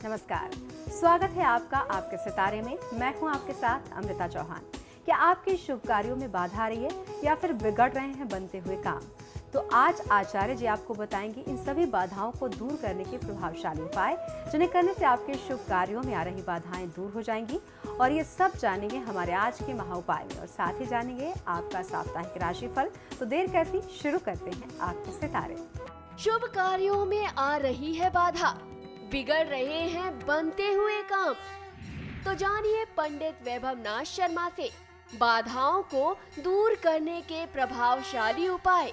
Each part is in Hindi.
नमस्कार, स्वागत है आपका आपके सितारे में। मैं हूं आपके साथ अमृता चौहान। क्या आपके शुभ कार्यों में बाधा आ रही है या फिर बिगड़ रहे हैं बनते हुए काम? तो आज आचार्य जी आपको बताएंगे इन सभी बाधाओं को दूर करने के प्रभावशाली उपाय, जिन्हें करने से आपके शुभ कार्यों में आ रही बाधाएं दूर हो जाएंगी। और ये सब जानेंगे हमारे आज के महाउपाय में, और साथ ही जानेंगे आपका साप्ताहिक राशिफल। तो देर कैसी, शुरू करते हैं आपके सितारे। शुभ कार्यों में आ रही है बाधा, बिगड़ रहे हैं बनते हुए काम। तो जानिए पंडित वैभवनाथ शर्मा से बाधाओं को दूर करने के प्रभावशाली उपाय।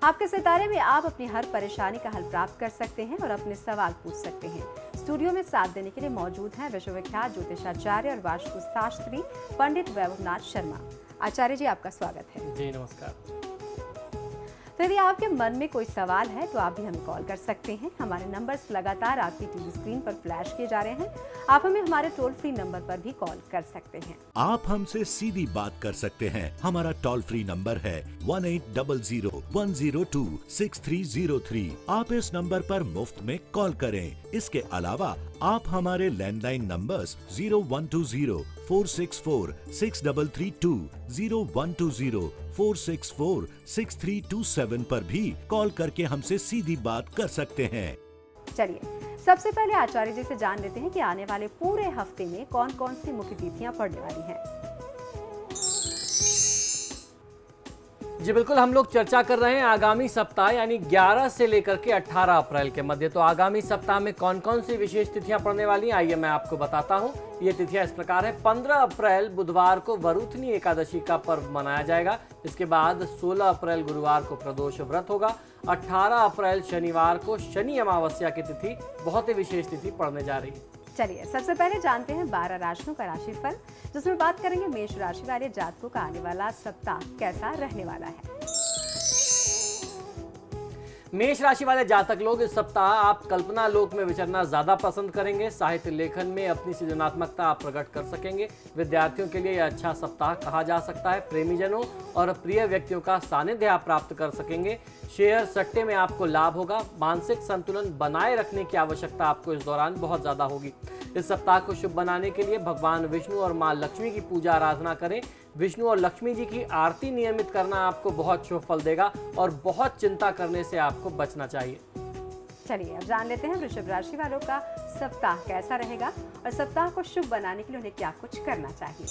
आपके सितारे में आप अपनी हर परेशानी का हल प्राप्त कर सकते हैं और अपने सवाल पूछ सकते हैं। स्टूडियो में साथ देने के लिए मौजूद हैं विश्वविख्यात ज्योतिषाचार्य और वास्तु शास्त्री पंडित वैभवनाथ शर्मा। आचार्य जी, आपका स्वागत है। जी नमस्कार। तो यदि आपके मन में कोई सवाल है तो आप भी हमें कॉल कर सकते हैं। हमारे नंबर्स लगातार आपकी टीवी स्क्रीन पर फ्लैश किए जा रहे हैं। आप हमें हमारे टोल फ्री नंबर पर भी कॉल कर सकते हैं। आप हमसे सीधी बात कर सकते हैं। हमारा टोल फ्री नंबर है 1800-102-6303। आप इस नंबर पर मुफ्त में कॉल करें। इसके अलावा आप हमारे लैंडलाइन नंबर्स 0120-464-6332, 0120-464-6327 पर भी कॉल करके हमसे सीधी बात कर सकते हैं। चलिए सबसे पहले आचार्य जी से जान लेते हैं कि आने वाले पूरे हफ्ते में कौन कौन सी मुख्य तिथियां पड़ने वाली हैं। जी बिल्कुल, हम लोग चर्चा कर रहे हैं आगामी सप्ताह यानी 11 से लेकर के 18 अप्रैल के मध्य। तो आगामी सप्ताह में कौन कौन सी विशेष तिथियां पड़ने वाली हैं, आइए मैं आपको बताता हूं। ये तिथियां इस प्रकार है। 15 अप्रैल बुधवार को वरुथनी एकादशी का पर्व मनाया जाएगा। इसके बाद 16 अप्रैल गुरुवार को प्रदोष व्रत होगा। 18 अप्रैल शनिवार को शनि अमावस्या की तिथि, बहुत ही विशेष तिथि पड़ने जा रही है। चलिए सबसे पहले जानते हैं 12 राशियों का राशिफल, जिसमें बात करेंगे मेष राशि वाले जातकों का आने वाला सप्ताह कैसा रहने वाला है। मेष राशि वाले जातक लोग इस सप्ताह आप कल्पना लोक में विचरना ज्यादा पसंद करेंगे। साहित्य लेखन में अपनी सृजनात्मकता आप प्रकट कर सकेंगे। विद्यार्थियों के लिए यह अच्छा सप्ताह कहा जा सकता है। प्रेमीजनों और प्रिय व्यक्तियों का सानिध्य आप प्राप्त कर सकेंगे। शेयर सट्टे में आपको लाभ होगा। मानसिक संतुलन बनाए रखने की आवश्यकता आपको इस दौरान बहुत ज्यादा होगी। इस सप्ताह को शुभ बनाने के लिए भगवान विष्णु और मां लक्ष्मी की पूजा आराधना करें। विष्णु और लक्ष्मी जी की आरती नियमित करना आपको बहुत शुभ फल देगा और बहुत चिंता करने से आपको बचना चाहिए। चलिए अब जान लेते हैं वृषभ राशि वालों का सप्ताह कैसा रहेगा और सप्ताह को शुभ बनाने के लिए उन्हें क्या कुछ करना चाहिए।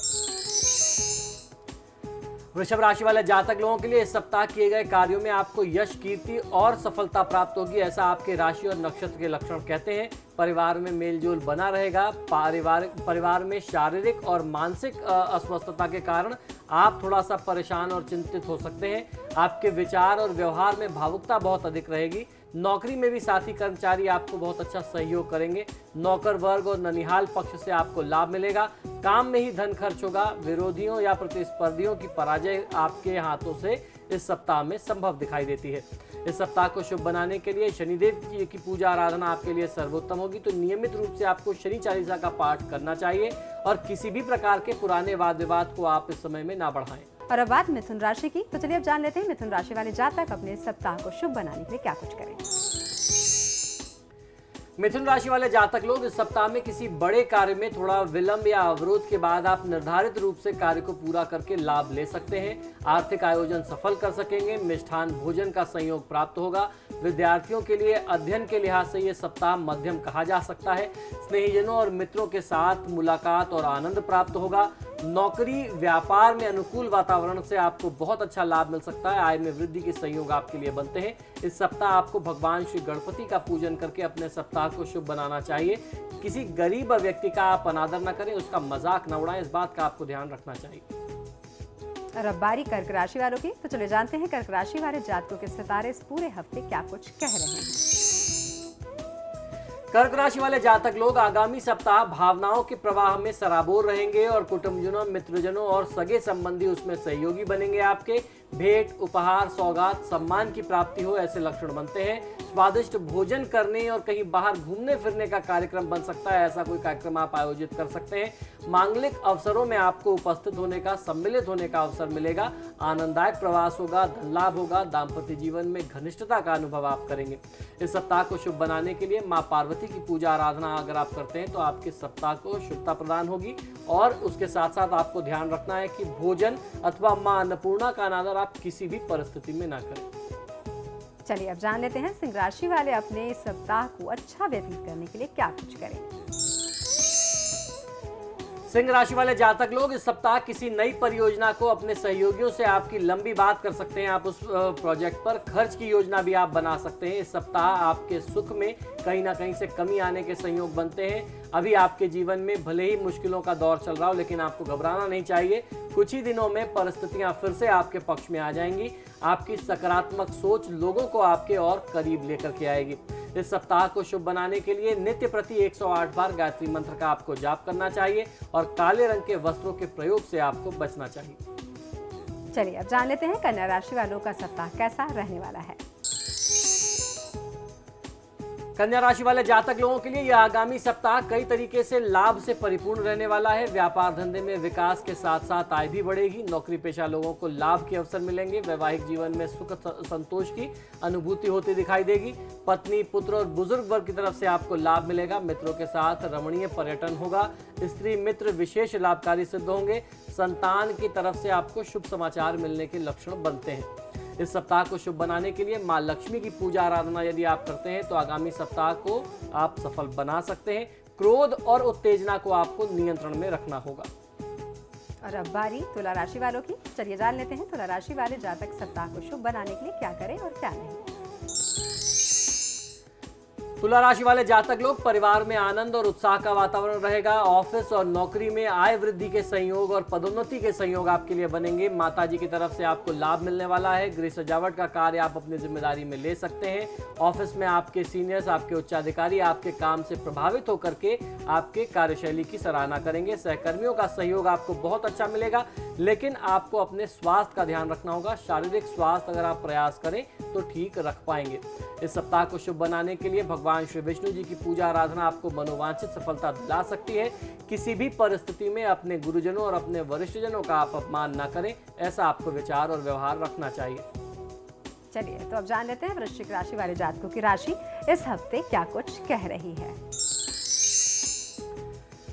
वृषभ राशि वाले जातक लोगों के लिए इस सप्ताह किए गए कार्यों में आपको यश, कीर्ति और सफलता प्राप्त होगी, ऐसा आपके राशि और नक्षत्र के लक्षण कहते हैं। परिवार में मेलजोल बना रहेगा। परिवार में शारीरिक और मानसिक अस्वस्थता के कारण आप थोड़ा सा परेशान और चिंतित हो सकते हैं। आपके विचार और व्यवहार में भावुकता बहुत अधिक रहेगी। नौकरी में भी साथी कर्मचारी आपको बहुत अच्छा सहयोग करेंगे। नौकर वर्ग और ननिहाल पक्ष से आपको लाभ मिलेगा। काम में ही धन खर्च होगा। विरोधियों या प्रतिस्पर्धियों की पराजय आपके हाथों से इस सप्ताह में संभव दिखाई देती है। इस सप्ताह को शुभ बनाने के लिए शनिदेव जी की पूजा आराधना आपके लिए सर्वोत्तम होगी। तो नियमित रूप से आपको शनि चालीसा का पाठ करना चाहिए और किसी भी प्रकार के पुराने वाद विवाद को आप इस समय में ना बढ़ाएं। और अब बात मिथुन राशि की, तो चलिए अब जान लेते हैं मिथुन राशि वाले जातक अपने सप्ताह को शुभ बनाने के लिए क्या कुछ करें। मिथुन राशि वाले जातक लोग इस सप्ताह में किसी बड़े कार्य में थोड़ा विलंब या अवरोध के बाद आप निर्धारित रूप से कार्य को पूरा करके लाभ ले सकते हैं। आर्थिक आयोजन सफल कर सकेंगे। मिष्ठान भोजन का संयोग प्राप्त होगा। विद्यार्थियों के लिए अध्ययन के लिहाज से ये सप्ताह मध्यम कहा जा सकता है। स्नेहीजनों और मित्रों के साथ मुलाकात और आनंद प्राप्त होगा। नौकरी व्यापार में अनुकूल वातावरण से आपको बहुत अच्छा लाभ मिल सकता है। आय में वृद्धि के संयोग आपके लिए बनते हैं। इस सप्ताह आपको भगवान श्री गणपति का पूजन करके अपने सप्ताह को शुभ बनाना चाहिए। किसी गरीब व्यक्ति का आप अनादर न करें, उसका मजाक न उड़ाएं, इस बात का आपको ध्यान रखना चाहिए। और अब बारी कर्क राशि वालों की, तो चले जानते हैं कर्क राशि वाले जातकों के सितारे इस पूरे हफ्ते क्या कुछ कह रहे हैं। कर्क राशि वाले जातक लोग आगामी सप्ताह भावनाओं के प्रवाह में सराबोर रहेंगे और कुटुंबजनों, मित्रजनों और सगे संबंधी उसमें सहयोगी बनेंगे आपके। भेंट, उपहार, सौगात, सम्मान की प्राप्ति हो, ऐसे लक्षण बनते हैं। स्वादिष्ट भोजन करने और कहीं बाहर घूमने फिरने का कार्यक्रम बन सकता है, ऐसा कोई कार्यक्रम आप आयोजित कर सकते हैं। मांगलिक अवसरों में आपको उपस्थित होने का, सम्मिलित होने का अवसर मिलेगा। आनंददायक प्रवास होगा, धन लाभ होगा, दाम्पत्य जीवन में घनिष्ठता का अनुभव आप करेंगे। इस सप्ताह को शुभ बनाने के लिए मां पार्वती की पूजा आराधना अगर आप करते हैं तो आपके सप्ताह को शुभता प्रदान होगी। और उसके साथ साथ आपको ध्यान रखना है कि भोजन अथवा मां अन्नपूर्णा का अनादर आप किसी भी परिस्थिति में ना करें। चलिए अब जान लेते हैं सिंह राशि वाले अपने इस सप्ताह को अच्छा व्यतीत करने के लिए क्या कुछ करें। सिंह राशि वाले जातक लोग इस सप्ताह किसी नई परियोजना को अपने सहयोगियों से आपकी लंबी बात कर सकते हैं। आप उस प्रोजेक्ट पर खर्च की योजना भी आप बना सकते हैं। इस सप्ताह आपके सुख में कहीं ना कहीं से कमी आने के संयोग बनते हैं। अभी आपके जीवन में भले ही मुश्किलों का दौर चल रहा हो, लेकिन आपको घबराना नहीं चाहिए। कुछ ही दिनों में परिस्थितियां फिर से आपके पक्ष में आ जाएंगी। आपकी सकारात्मक सोच लोगों को आपके और करीब लेकर के आएगी। इस सप्ताह को शुभ बनाने के लिए नित्य प्रति 108 बार गायत्री मंत्र का आपको जाप करना चाहिए और काले रंग के वस्त्रों के प्रयोग से आपको बचना चाहिए। चलिए अब जान लेते हैं कन्या राशि वालों का सप्ताह कैसा रहने वाला है। कन्या राशि वाले जातक लोगों के लिए यह आगामी सप्ताह कई तरीके से लाभ से परिपूर्ण रहने वाला है। व्यापार धंधे में विकास के साथ साथ आय भी बढ़ेगी। नौकरी पेशा लोगों को लाभ के अवसर मिलेंगे। वैवाहिक जीवन में सुख संतोष की अनुभूति होती दिखाई देगी। पत्नी, पुत्र और बुजुर्ग वर्ग की तरफ से आपको लाभ मिलेगा। मित्रों के साथ रमणीय पर्यटन होगा। स्त्री मित्र विशेष लाभकारी सिद्ध होंगे। संतान की तरफ से आपको शुभ समाचार मिलने के लक्षण बनते हैं। इस सप्ताह को शुभ बनाने के लिए मां लक्ष्मी की पूजा आराधना यदि आप करते हैं तो आगामी सप्ताह को आप सफल बना सकते हैं। क्रोध और उत्तेजना को आपको नियंत्रण में रखना होगा। और अब बारी तुला राशि वालों की। चलिए जान लेते हैं तुला राशि वाले जातक सप्ताह को शुभ बनाने के लिए क्या करें और क्या नहीं। तुला राशि वाले जातक लोग परिवार में आनंद और उत्साह का वातावरण रहेगा। ऑफिस और नौकरी में आय वृद्धि के संयोग और पदोन्नति के संयोग आपके लिए बनेंगे। माताजी की तरफ से आपको लाभ मिलने वाला है। गृह सजावट का कार्य आप अपनी जिम्मेदारी में ले सकते हैं। ऑफिस में आपके सीनियर्स, आपके उच्चाधिकारी आपके काम से प्रभावित होकर के आपके कार्यशैली की सराहना करेंगे। सहकर्मियों का सहयोग आपको बहुत अच्छा मिलेगा, लेकिन आपको अपने स्वास्थ्य का ध्यान रखना होगा। शारीरिक स्वास्थ्य अगर आप प्रयास करें तो ठीक रख पाएंगे। इस सप्ताह को शुभ बनाने के लिए भगवान श्री विष्णु जी की पूजा आराधना आपको मनोवांछित सफलता दिला सकती है। किसी भी परिस्थिति में अपने गुरुजनों और अपने वरिष्ठजनों का आप अपमान न करें, ऐसा आपको विचार और व्यवहार रखना चाहिए। चलिए तो अब जान लेते हैं वृश्चिक राशि वाले जातकों की राशि इस हफ्ते क्या कुछ कह रही है।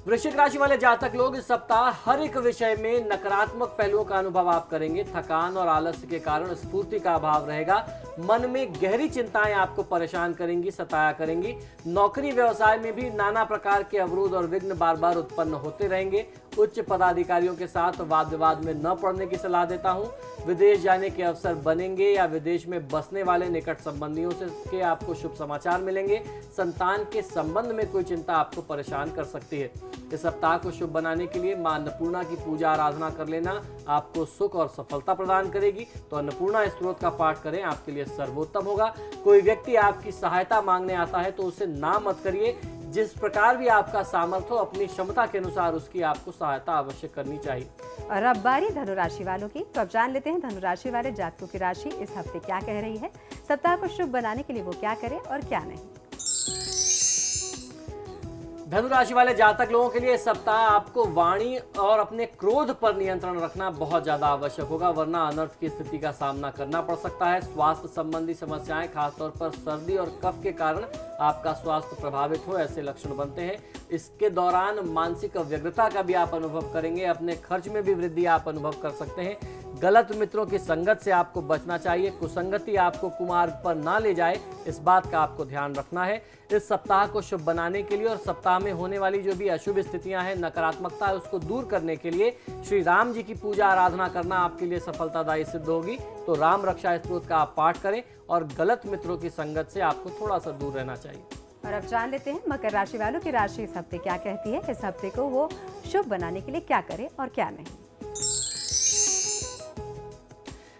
वृश्चिक राशि वाले जातक लोग इस सप्ताह हर एक विषय में नकारात्मक पहलुओं का अनुभव आप करेंगे। थकान और आलस्य के कारण स्फूर्ति का अभाव रहेगा। मन में गहरी चिंताएं आपको परेशान करेंगी, सताया करेंगी। नौकरी व्यवसाय में भी नाना प्रकार के अवरोध और विघ्न बार बार उत्पन्न होते रहेंगे। उच्च पदाधिकारियों के साथ वाद विवाद में न पड़ने की सलाह देता हूं। विदेश जाने के अवसर बनेंगे या विदेश में बसने वाले निकट संबंधियों से के आपको शुभ समाचार मिलेंगे। संतान के संबंध में कोई चिंता आपको परेशान कर सकती है। इस सप्ताह को शुभ बनाने के लिए मां अन्नपूर्णा की पूजा आराधना कर लेना आपको सुख और सफलता प्रदान करेगी। तो अन्नपूर्णा स्त्रोत का पाठ करें, आपके लिए सर्वोत्तम होगा। कोई व्यक्ति आपकी सहायता मांगने आता है तो उसे ना मत करिए। जिस प्रकार भी आपका सामर्थ्य हो, अपनी क्षमता के अनुसार उसकी आपको सहायता अवश्य करनी चाहिए। और अब बारी धनु राशि वालों की। तो अब जान लेते हैं धनु राशि वाले जातकों की राशि इस हफ्ते क्या कह रही है। सप्ताह को शुभ बनाने के लिए वो क्या करें और क्या नहीं। धनु राशि वाले जातक लोगों के लिए इस सप्ताह आपको वाणी और अपने क्रोध पर नियंत्रण रखना बहुत ज्यादा आवश्यक होगा, वरना अनर्थ की स्थिति का सामना करना पड़ सकता है। स्वास्थ्य संबंधी समस्याएं, खासतौर पर सर्दी और कफ के कारण आपका स्वास्थ्य प्रभावित हो, ऐसे लक्षण बनते हैं। इसके दौरान मानसिक व्यग्रता का भी आप अनुभव करेंगे। अपने खर्च में भी वृद्धि आप अनुभव कर सकते हैं। गलत मित्रों की संगत से आपको बचना चाहिए। कुसंगति आपको कुमार्ग पर ना ले जाए, इस बात का आपको ध्यान रखना है। इस सप्ताह को शुभ बनाने के लिए और सप्ताह में होने वाली जो भी अशुभ स्थितियां हैं, नकारात्मकता है, उसको दूर करने के लिए श्री राम जी की पूजा आराधना करना आपके लिए सफलतादायी सिद्ध होगी। तो राम रक्षा स्तोत्र का आप पाठ करें और गलत मित्रों की संगत से आपको थोड़ा सा दूर रहना चाहिए। और अब जान लेते हैं मकर राशि वालों की राशि इस हफ्ते क्या कहती है। इस हफ्ते को वो शुभ बनाने के लिए क्या करें और क्या नहीं।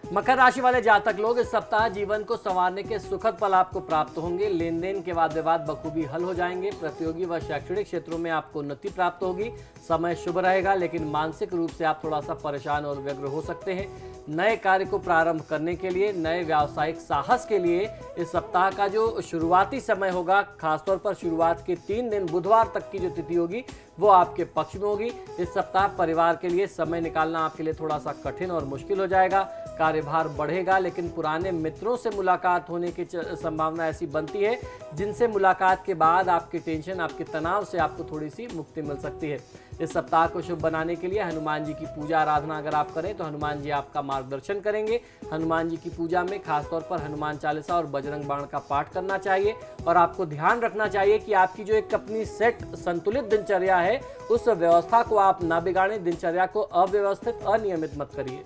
मकर राशि वाले जातक लोग इस सप्ताह जीवन को संवारने के सुखद पल आपको प्राप्त होंगे। लेन देन के वाद विवाद बखूबी हल हो जाएंगे। प्रतियोगी व शैक्षणिक क्षेत्रों में आपको उन्नति प्राप्त होगी। समय शुभ रहेगा, लेकिन मानसिक रूप से आप थोड़ा सा परेशान और व्यग्र हो सकते हैं। नए कार्य को प्रारंभ करने के लिए, नए व्यावसायिक साहस के लिए इस सप्ताह का जो शुरुआती समय होगा, खासतौर पर शुरुआत के 3 दिन बुधवार तक की जो तिथि होगी वो आपके पक्ष में होगी। इस सप्ताह परिवार के लिए समय निकालना आपके लिए थोड़ा सा कठिन और मुश्किल हो जाएगा। कार्यभार बढ़ेगा, लेकिन पुराने मित्रों से मुलाकात होने की संभावना ऐसी बनती है जिनसे मुलाकात के बाद आपकी टेंशन, आपके तनाव से आपको थोड़ी सी मुक्ति मिल सकती है। इस सप्ताह को शुभ बनाने के लिए हनुमान जी की पूजा आराधना अगर आप करें तो हनुमान जी आपका मार्गदर्शन करेंगे। हनुमान जी की पूजा में खासतौर पर हनुमान चालीसा और बजरंग बाण का पाठ करना चाहिए और आपको ध्यान रखना चाहिए कि आपकी जो एक अपनी सेट संतुलित दिनचर्या है उस व्यवस्था को आप ना बिगाड़ें, दिनचर्या को अव्यवस्थित अनियमित मत करिए।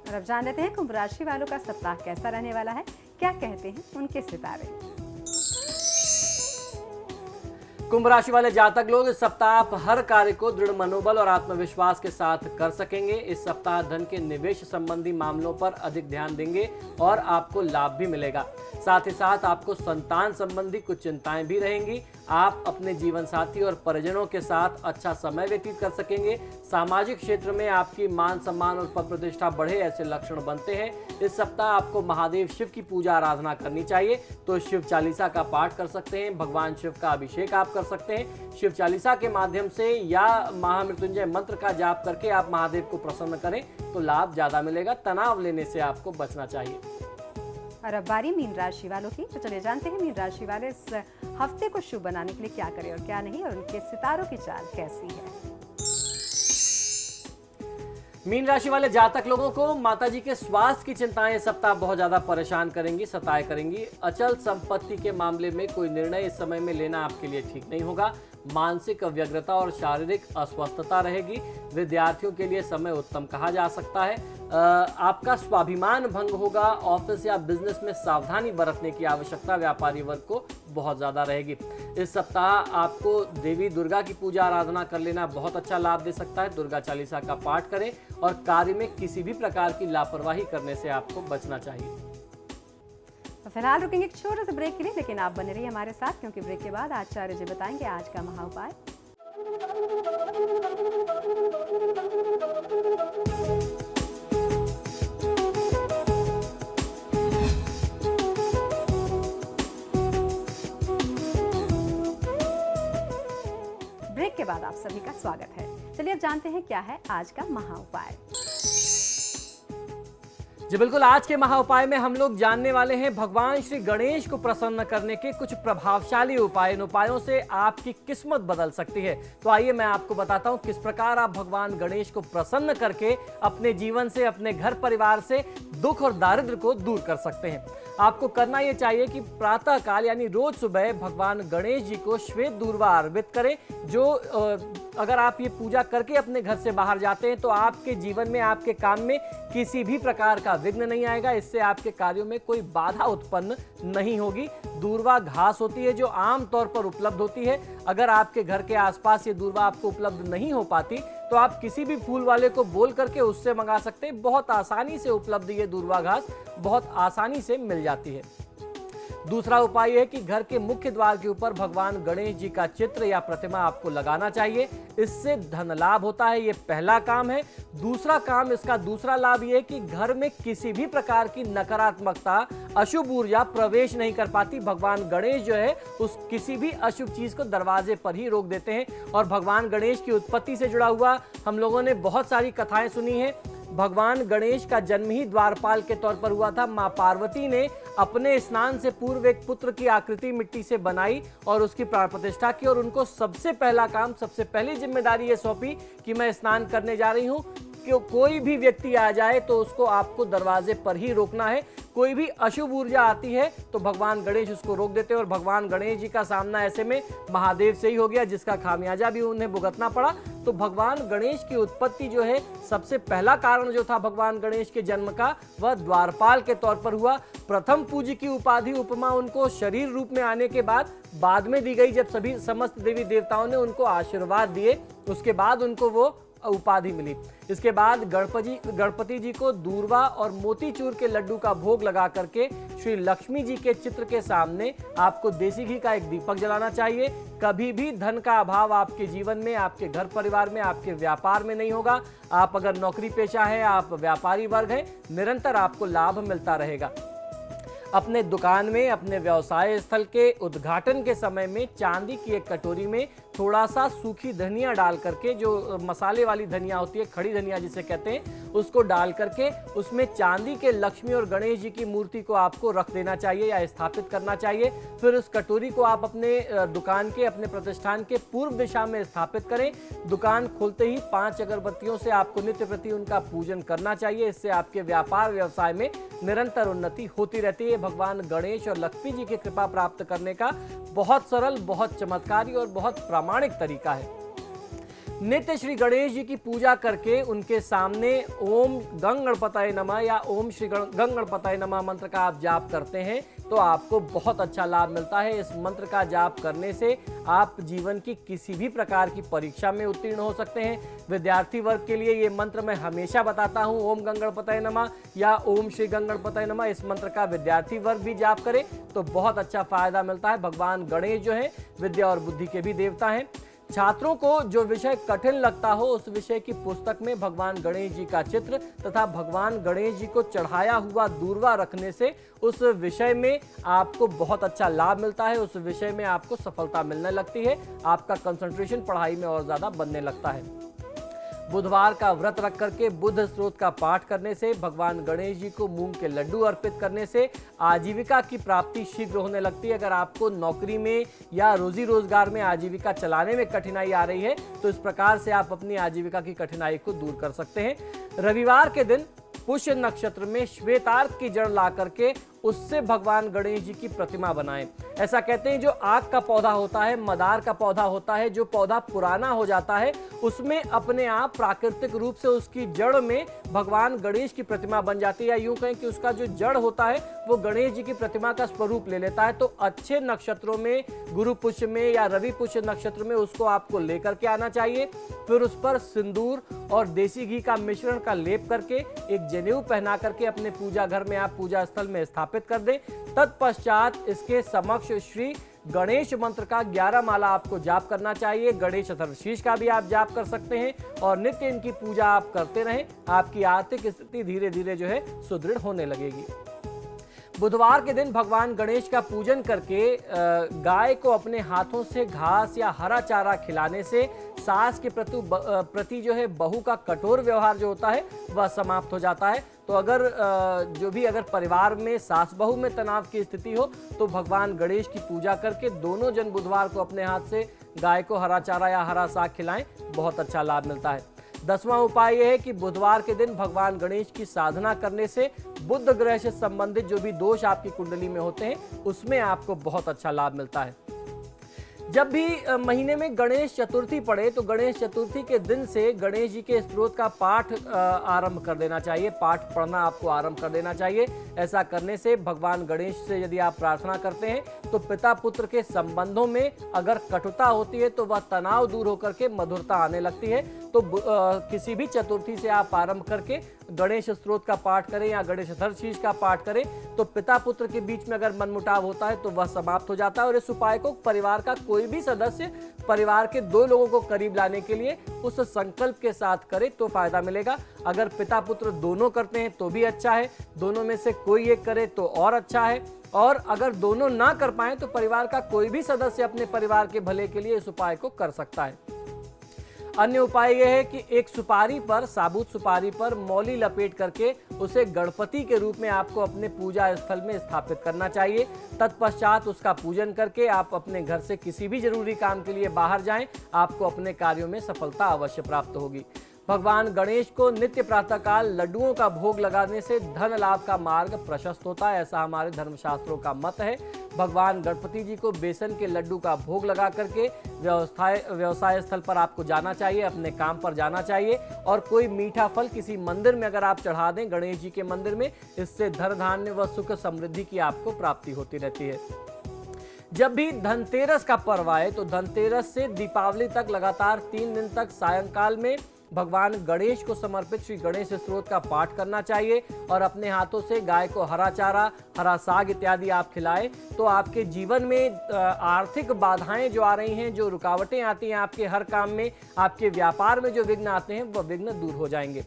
और अब जान लेते हैं कुंभ राशि वालों का सप्ताह कैसा रहने वाला है, क्या कहते हैं उनके सितारे। कुंभ राशि वाले जातक लोग, इस सप्ताह आप हर कार्य को दृढ़ मनोबल और आत्मविश्वास के साथ कर सकेंगे। इस सप्ताह धन के निवेश संबंधी मामलों पर अधिक ध्यान देंगे और आपको लाभ भी मिलेगा। साथ ही साथ आपको संतान संबंधी कुछ चिंताएं भी रहेंगी। आप अपने जीवन साथी और परिजनों के साथ अच्छा समय व्यतीत कर सकेंगे। सामाजिक क्षेत्र में आपकी मान सम्मान और पद प्रतिष्ठा बढ़े, ऐसे लक्षण बनते हैं। इस सप्ताह आपको महादेव शिव की पूजा आराधना करनी चाहिए, तो शिव चालीसा का पाठ कर सकते हैं, भगवान शिव का अभिषेक आप कर सकते हैं। शिव चालीसा के माध्यम से या महामृत्युंजय मंत्र का जाप करके आप महादेव को प्रसन्न करें तो लाभ ज्यादा मिलेगा। तनाव लेने से आपको बचना चाहिए। और अब बारी मीन राशि वालों की, तो चलिए जानते हैं मीन राशि वाले इस हफ्ते को शुभ बनाने के लिए क्या करें और क्या नहीं, और उनके सितारों की चाल कैसी है। मीन राशि वाले जातक लोगों को माताजी के स्वास्थ्य की चिंताएं इस सप्ताह बहुत ज्यादा परेशान करेंगी, सताए करेंगी। अचल संपत्ति के मामले में कोई निर्णय इस समय में लेना आपके लिए ठीक नहीं होगा। मानसिक व्यग्रता और शारीरिक अस्वस्थता रहेगी। विद्यार्थियों के लिए समय उत्तम कहा जा सकता है। आपका स्वाभिमान भंग होगा। ऑफिस या बिजनेस में सावधानी बरतने की आवश्यकता व्यापारी वर्ग को बहुत ज्यादा रहेगी। इस सप्ताह आपको देवी दुर्गा की पूजा आराधना कर लेना बहुत अच्छा लाभ दे सकता है। दुर्गा चालीसा का पाठ करें और कार्य में किसी भी प्रकार की लापरवाही करने से आपको बचना चाहिए। तो फिलहाल रुकेंगे एक छोटे से ब्रेक के लिए, लेकिन आप बने रहिए हमारे साथ, क्योंकि ब्रेक के बाद आचार्य जी बताएंगे आज का महा उपाय। ब्रेक के बाद आप सभी का स्वागत है। चलिए अब जानते हैं क्या है आज का महा उपाय। जी बिल्कुल, आज के महा उपाय में हम लोग जानने वाले हैं भगवान श्री गणेश को प्रसन्न करने के कुछ प्रभावशाली उपाय। इन उपायों से आपकी किस्मत बदल सकती है। तो आइए मैं आपको बताता हूं किस प्रकार आप भगवान गणेश को प्रसन्न करके अपने जीवन से, अपने घर परिवार से दुख और दारिद्र्य को दूर कर सकते हैं। आपको करना यह चाहिए कि प्रातः काल यानी रोज सुबह भगवान गणेश जी को श्वेत दूर्वा अर्पित करें। जो अगर आप ये पूजा करके अपने घर से बाहर जाते हैं तो आपके जीवन में, आपके काम में किसी भी प्रकार का विघ्न नहीं आएगा। इससे आपके कार्यों में कोई बाधा उत्पन्न नहीं होगी। दूर्वा घास होती है जो आम तौर पर उपलब्ध होती है। अगर आपके घर के आसपास ये दूर्वा आपको उपलब्ध नहीं हो पाती तो आप किसी भी फूल वाले को बोल करके उससे मंगा सकते हैं। बहुत आसानी से उपलब्ध ये दूर्वा घास बहुत आसानी से मिल जाती है। दूसरा उपाय है कि घर के मुख्य द्वार के ऊपर भगवान गणेश जी का चित्र या प्रतिमा आपको लगाना चाहिए। इससे धन लाभ होता है, ये पहला काम है। दूसरा काम, इसका दूसरा लाभ ये है कि घर में किसी भी प्रकार की नकारात्मकता, अशुभ ऊर्जा प्रवेश नहीं कर पाती। भगवान गणेश जो है उस किसी भी अशुभ चीज को दरवाजे पर ही रोक देते हैं। और भगवान गणेश की उत्पत्ति से जुड़ा हुआ हम लोगों ने बहुत सारी कथाएं सुनी हैं। भगवान गणेश का जन्म ही द्वारपाल के तौर पर हुआ था। मां पार्वती ने अपने स्नान से पूर्व एक पुत्र की आकृति मिट्टी से बनाई और उसकी प्राण प्रतिष्ठा की, और उनको सबसे पहला काम, सबसे पहली जिम्मेदारी ये सौंपी कि मैं स्नान करने जा रही हूं, कि कोई भी व्यक्ति आ जाए तो उसको आपको दरवाजे पर ही रोकना है। कोई भी अशुभ ऊर्जा आती है तो भगवान गणेश उसको रोक देते हैं। और भगवान गणेश जी का सामना ऐसे में महादेव से ही हो गया, जिसका खामियाजा भी उन्हें भुगतना पड़ा। तो भगवान गणेश की उत्पत्ति जो है, सबसे पहला कारण जो था भगवान गणेश के जन्म का, वह द्वारपाल के तौर पर हुआ। प्रथम पूज्य की उपाधि, उपमा उनको शरीर रूप में आने के बाद में दी गई, जब समस्त देवी देवताओं ने उनको आशीर्वाद दिए। उसके बाद उनको वो उपाधि मिली। इसके बाद गणपति जी को दूर्वा और मोतीचूर के लड्डू का भोग लगा करके श्री लक्ष्मी जी के चित्र के सामने आपको देसी घी का एक दीपक जलाना चाहिए। कभी भी धन का अभाव आपके जीवन में, आपके घर परिवार में, आपके व्यापार में नहीं होगा। आप अगर नौकरी पेशा है, आप व्यापारी वर्ग हैं, निरंतर आपको लाभ मिलता रहेगा। अपने दुकान में, अपने व्यवसाय स्थल के उद्घाटन के समय में चांदी की एक कटोरी में थोड़ा सा सूखी धनिया डाल करके, जो मसाले वाली धनिया होती है, खड़ी धनिया जिसे कहते हैं, उसको डाल करके उसमें चांदी के लक्ष्मी और गणेश जी की मूर्ति को आपको रख देना चाहिए या स्थापित करना चाहिए। फिर उस कटोरी को आप अपने दुकान के, अपने प्रतिष्ठान के पूर्व दिशा में स्थापित करें। दुकान खोलते ही 5 अगरबत्तियों से आपको नित्य प्रति उनका पूजन करना चाहिए। इससे आपके व्यापार व्यवसाय में निरंतर उन्नति होती रहती है। भगवान गणेश और लक्ष्मी जी की कृपा प्राप्त करने का बहुत सरल, बहुत चमत्कारी और बहुत प्रामाणिक तरीका है। नित्य श्री गणेश जी की पूजा करके उनके सामने ओम गंग गणपतये नमः या ओम श्री गंग गणपतये नमः मंत्र का आप जाप करते हैं तो आपको बहुत अच्छा लाभ मिलता है। इस मंत्र का जाप करने से आप जीवन की किसी भी प्रकार की परीक्षा में उत्तीर्ण हो सकते हैं। विद्यार्थी वर्ग के लिए ये मंत्र मैं हमेशा बताता हूं, ओम गंग गणपतये नमः या ओम श्री गंग गणपतये नमः। इस मंत्र का विद्यार्थी वर्ग भी जाप करे तो बहुत अच्छा फायदा मिलता है। भगवान गणेश जो है विद्या और बुद्धि के भी देवता हैं। छात्रों को जो विषय कठिन लगता हो उस विषय की पुस्तक में भगवान गणेश जी का चित्र तथा भगवान गणेश जी को चढ़ाया हुआ दूर्वा रखने से उस विषय में आपको बहुत अच्छा लाभ मिलता है। उस विषय में आपको सफलता मिलने लगती है। आपका कंसंट्रेशन पढ़ाई में और ज्यादा बनने लगता है। बुधवार का व्रत रख करके बुद्ध स्त्रोत का पाठ करने से, भगवान गणेश जी को मूंग के लड्डू अर्पित करने से आजीविका की प्राप्ति शीघ्र होने लगती है। अगर आपको नौकरी में या रोजी रोजगार में आजीविका चलाने में कठिनाई आ रही है तो इस प्रकार से आप अपनी आजीविका की कठिनाई को दूर कर सकते हैं। रविवार के दिन पुष्य नक्षत्र में श्वेतार्क की जड़ ला करके उससे भगवान गणेश जी की प्रतिमा बनाएं। ऐसा कहते हैं जो आग का पौधा होता है, मदार का पौधा होता है, जो पौधा पुराना हो जाता है उसमें अपने आप प्राकृतिक रूप से उसकी जड़ में भगवान गणेश की प्रतिमा बन जाती है। या यूं कहें कि उसका जो जड़ होता है वो गणेश जी की प्रतिमा का स्वरूप ले लेता है। तो अच्छे नक्षत्रों में, गुरु पुष्य में या रवि पुष्य नक्षत्र में उसको आपको लेकर के आना चाहिए। फिर उस पर सिंदूर और देसी घी का मिश्रण का लेप करके एक जनेऊ पहना करके अपने पूजा घर में आप पूजा स्थल में स्थापित कर दें। तत्पश्चात इसके समक्ष श्री गणेश मंत्र का 11 माला आपको जाप करना चाहिए। गणेश अथर्वशीष का भी आप जाप कर सकते हैं और नित्य इनकी पूजा आप करते रहें। आपकी आर्थिक स्थिति धीरे धीरे जो है सुदृढ़ होने लगेगी। बुधवार के दिन भगवान गणेश का पूजन करके गाय को अपने हाथों से घास या हरा चारा खिलाने से सास के प्रति जो है बहू का कठोर व्यवहार जो होता है वह समाप्त हो जाता है। तो अगर परिवार में सास बहू में तनाव की स्थिति हो तो भगवान गणेश की पूजा करके दोनों जन बुधवार को अपने हाथ से गाय को हरा चारा या हरा साग खिलाएं, बहुत अच्छा लाभ मिलता है। 10वां उपाय यह है कि बुधवार के दिन भगवान गणेश की साधना करने से बुध ग्रह से संबंधित जो भी दोष आपकी कुंडली में होते हैं उसमें आपको बहुत अच्छा लाभ मिलता है। जब भी महीने में गणेश चतुर्थी पड़े तो गणेश चतुर्थी के दिन से गणेश जी के स्तोत्र का पाठ आरंभ कर देना चाहिए। पाठ पढ़ना आपको आरंभ कर देना चाहिए। ऐसा करने से भगवान गणेश से यदि आप प्रार्थना करते हैं तो पिता पुत्र के संबंधों में अगर कटुता होती है तो वह तनाव दूर होकर के मधुरता आने लगती है। तो किसी भी चतुर्थी से आप आरंभ करके गणेश स्तोत्र का पाठ करें या गणेश अथर्वशीष का पाठ करें तो पिता पुत्र के बीच में अगर मनमुटाव होता है तो वह समाप्त हो जाता है। और इस उपाय को परिवार का कोई भी सदस्य परिवार के 2 लोगों को करीब लाने के लिए उस संकल्प के साथ करे तो फायदा मिलेगा। अगर पिता पुत्र दोनों करते हैं तो भी अच्छा है, दोनों में से कोई एक करे तो और अच्छा है, और अगर दोनों ना कर पाए तो परिवार का कोई भी सदस्य अपने परिवार के भले के लिए इस उपाय को कर सकता है। अन्य उपाय यह है कि एक सुपारी पर, साबुत सुपारी पर मौली लपेट करके उसे गणपति के रूप में आपको अपने पूजा स्थल में स्थापित करना चाहिए। तत्पश्चात उसका पूजन करके आप अपने घर से किसी भी जरूरी काम के लिए बाहर जाएं, आपको अपने कार्यों में सफलता अवश्य प्राप्त होगी। भगवान गणेश को नित्य प्रातःकाल लड्डुओं का भोग लगाने से धन लाभ का मार्ग प्रशस्त होता है, ऐसा हमारे धर्मशास्त्रों का मत है। भगवान गणपति जी को बेसन के लड्डू का भोग लगा करके व्यवसाय स्थल पर आपको जाना चाहिए, अपने काम पर जाना चाहिए, और कोई मीठा फल किसी मंदिर में अगर आप चढ़ा दें, गणेश जी के मंदिर में, इससे धन धान्य व सुख समृद्धि की आपको प्राप्ति होती रहती है। जब भी धनतेरस का पर्व आए तो धनतेरस से दीपावली तक लगातार 3 दिन तक सायंकाल में भगवान गणेश को समर्पित श्री गणेश स्तोत्र का पाठ करना चाहिए और अपने हाथों से गाय को हरा चारा, हरा साग इत्यादि आप खिलाएं तो आपके जीवन में आर्थिक बाधाएं जो आ रही हैं, जो रुकावटें आती हैं आपके हर काम में, आपके व्यापार में जो विघ्न आते हैं वह विघ्न दूर हो जाएंगे।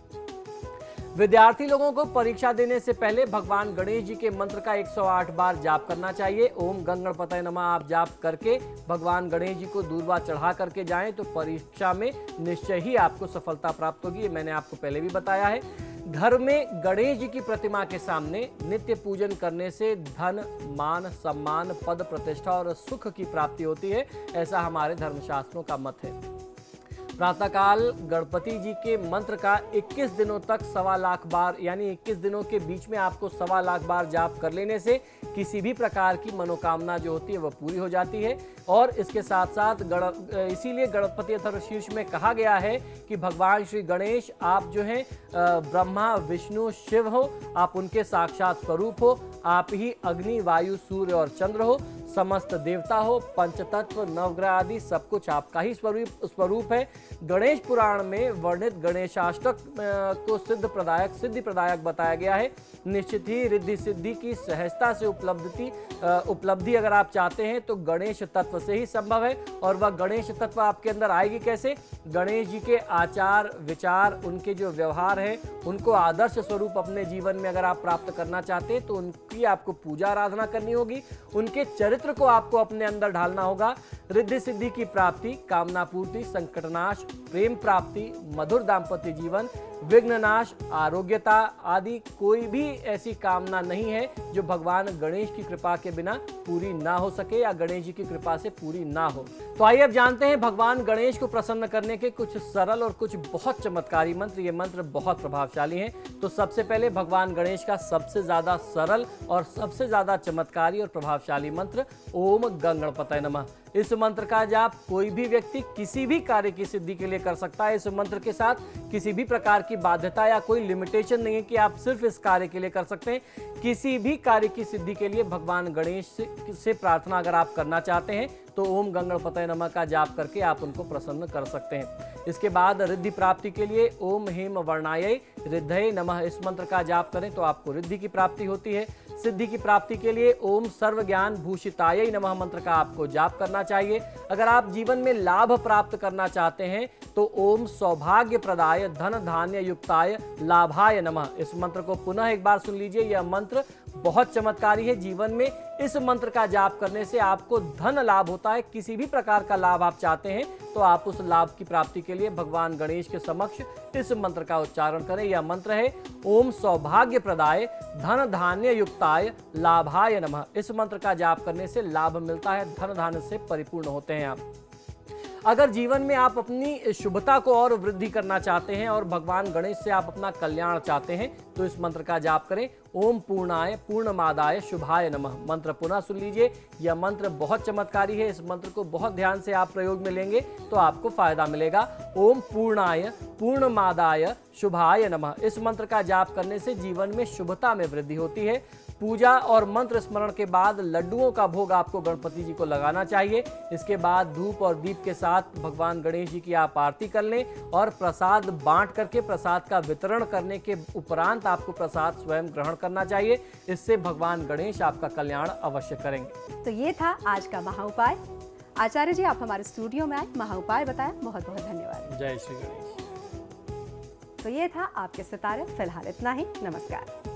विद्यार्थी लोगों को परीक्षा देने से पहले भगवान गणेश जी के मंत्र का 108 बार जाप करना चाहिए। ओम गं गणपतये नमः आप जाप करके भगवान गणेश जी को दूर्वा चढ़ा करके जाएं तो परीक्षा में निश्चय ही आपको सफलता प्राप्त होगी। ये मैंने आपको पहले भी बताया है। घर में गणेश जी की प्रतिमा के सामने नित्य पूजन करने से धन, मान, सम्मान, पद, प्रतिष्ठा और सुख की प्राप्ति होती है, ऐसा हमारे धर्मशास्त्रों का मत है। प्रातःकाल गणपति जी के मंत्र का 21 दिनों तक 1.25 लाख बार, यानी 21 दिनों के बीच में आपको 1.25 लाख बार जाप कर लेने से किसी भी प्रकार की मनोकामना जो होती है वह पूरी हो जाती है। और इसके साथ साथ इसीलिए गणपति अथर्वशीर्ष में कहा गया है कि भगवान श्री गणेश आप जो हैं ब्रह्मा, विष्णु, शिव हो, आप उनके साक्षात स्वरूप हो, आप ही अग्नि, वायु, सूर्य और चंद्र हो, समस्त देवता हो, पंचतत्व, नवग्रह आदि सब कुछ आपका ही स्वरूप है। गणेश पुराण में वर्णित गणेशाष्टक को सिद्धि प्रदायक बताया गया है। निश्चित ही रिद्धि सिद्धि की सहजता से उपलब्धि अगर आप चाहते हैं तो गणेश तत्व से ही संभव है। और वह गणेश तत्व आपके अंदर आएगी कैसे? गणेश जी के आचार विचार, उनके जो व्यवहार है, उनको आदर्श स्वरूप अपने जीवन में अगर आप प्राप्त करना चाहते हैं तो उनकी आपको पूजा आराधना करनी होगी, उनके चरित्र को आपको अपने अंदर ढालना होगा। रिद्धि सिद्धि की प्राप्ति, कामना पूर्ति, संकटनाश, प्रेम प्राप्ति, मधुर दाम्पत्य जीवन, विघ्ननाश, आरोग्यता आदि कोई भी ऐसी कामना नहीं है जो भगवान गणेश की कृपा के बिना पूरी ना हो सके या गणेश जी की कृपा से पूरी ना हो। तो आइए अब जानते हैं भगवान गणेश को प्रसन्न करने के कुछ सरल और कुछ बहुत चमत्कारी मंत्र। ये मंत्र बहुत प्रभावशाली हैं। तो सबसे पहले भगवान गणेश का सबसे ज्यादा सरल और सबसे ज्यादा चमत्कारी और प्रभावशाली मंत्र ओम गं गणपतये नमः। इस मंत्र का जाप कोई भी व्यक्ति किसी भी कार्य की सिद्धि के लिए कर सकता है। इस मंत्र के साथ किसी भी प्रकार की बाध्यता या कोई लिमिटेशन नहीं है कि आप सिर्फ इस कार्य के लिए कर सकते हैं। किसी भी कार्य की सिद्धि के लिए भगवान गणेश से प्रार्थना अगर आप करना चाहते हैं तो ओम गं गणपतये नमः का जाप करके आप उनको प्रसन्न कर सकते हैं। इसके बाद रिद्धि प्राप्ति के लिए ओम हेम वर्णायै रिद्धये नमः इस मंत्र का जाप करें तो आपको रिद्धि की प्राप्ति होती है। सिद्धि की प्राप्ति के लिए ओम सर्व ज्ञान भूषितायै नमः मंत्र का आपको जाप करना चाहिए। अगर आप जीवन में लाभ प्राप्त करना चाहते हैं तो ओम सौभाग्य प्रदाय धन धान्य युक्ताय लाभाय नमः इस मंत्र को पुनः एक बार सुन लीजिए। यह मंत्र बहुत चमत्कारी है। जीवन में इस मंत्र का जाप करने से आपको धन लाभ होता है। किसी भी प्रकार का लाभ आप चाहते हैं तो आप उस लाभ की प्राप्ति के लिए भगवान गणेश के समक्ष इस मंत्र का उच्चारण करें। यह मंत्र है ओम सौभाग्य प्रदाय धन धान्य युक्ताय लाभाय नमः। इस मंत्र का जाप करने से लाभ मिलता है, धन धान्य से परिपूर्ण होते हैं आप। अगर जीवन में आप अपनी शुभता को और वृद्धि करना चाहते हैं और भगवान गणेश से आप अपना कल्याण चाहते हैं तो इस मंत्र का जाप करें ओम पूर्णाय पूर्णमादाय शुभाय नमः। मंत्र पुनः सुन लीजिए। यह मंत्र बहुत चमत्कारी है। इस मंत्र को बहुत ध्यान से आप प्रयोग में लेंगे तो आपको फायदा मिलेगा। ओम पूर्णाय पूर्णमादाय शुभाय नमः इस मंत्र का जाप करने से जीवन में शुभता में वृद्धि होती है। पूजा और मंत्र स्मरण के बाद लड्डुओं का भोग आपको गणपति जी को लगाना चाहिए। इसके बाद धूप और दीप के साथ भगवान गणेश जी की आप आरती कर लें और प्रसाद बांट करके प्रसाद का वितरण करने के उपरांत आपको प्रसाद स्वयं ग्रहण करना चाहिए। इससे भगवान गणेश आपका कल्याण अवश्य करेंगे। तो ये था आज का महाउपाय। आचार्य जी, आप हमारे स्टूडियो में आए, महाउपाय बताया, बहुत बहुत धन्यवाद। जय श्री गणेश। तो ये था आपके सितारे। फिलहाल इतना ही। नमस्कार।